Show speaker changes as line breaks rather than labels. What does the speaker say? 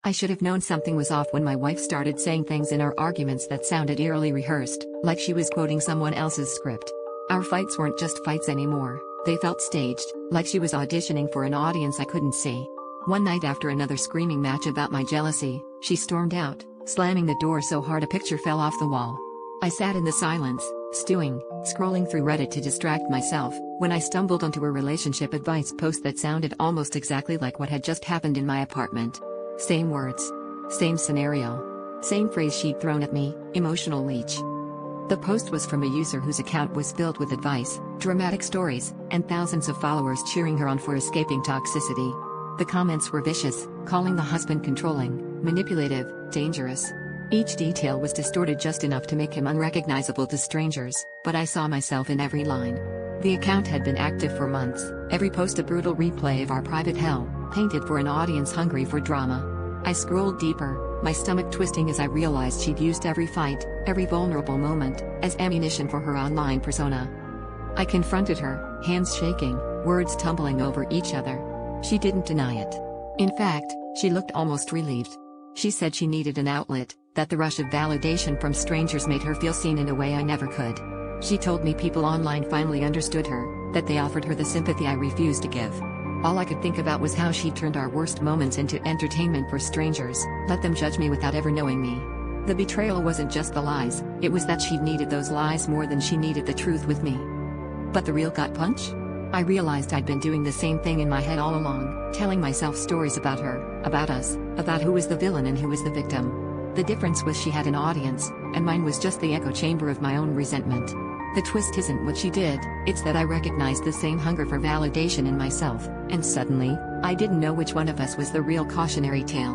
I should have known something was off when my wife started saying things in our arguments that sounded eerily rehearsed, like she was quoting someone else's script. Our fights weren't just fights anymore, they felt staged, like she was auditioning for an audience I couldn't see. One night after another screaming match about my jealousy, she stormed out, slamming the door so hard a picture fell off the wall. I sat in the silence, stewing, scrolling through Reddit to distract myself, when I stumbled onto a relationship advice post that sounded almost exactly like what had just happened in my apartment. Same words. Same scenario. Same phrase she'd thrown at me, emotional leech. The post was from a user whose account was filled with advice, dramatic stories, and thousands of followers cheering her on for escaping toxicity. The comments were vicious, calling the husband controlling, manipulative, dangerous. Each detail was distorted just enough to make him unrecognizable to strangers, but I saw myself in every line. The account had been active for months, every post a brutal replay of our private hell, painted for an audience hungry for drama. I scrolled deeper, my stomach twisting as I realized she'd used every fight, every vulnerable moment, as ammunition for her online persona. I confronted her, hands shaking, words tumbling over each other. She didn't deny it. In fact, she looked almost relieved. She said she needed an outlet, that the rush of validation from strangers made her feel seen in a way I never could. She told me people online finally understood her, that they offered her the sympathy I refused to give. All I could think about was how she'd turned our worst moments into entertainment for strangers, let them judge me without ever knowing me. The betrayal wasn't just the lies, it was that she'd needed those lies more than she needed the truth with me. But the real gut punch? I realized I'd been doing the same thing in my head all along, telling myself stories about her, about us, about who was the villain and who was the victim. The difference was she had an audience, and mine was just the echo chamber of my own resentment. The twist isn't what she did, it's that I recognized the same hunger for validation in myself, and suddenly, I didn't know which one of us was the real cautionary tale.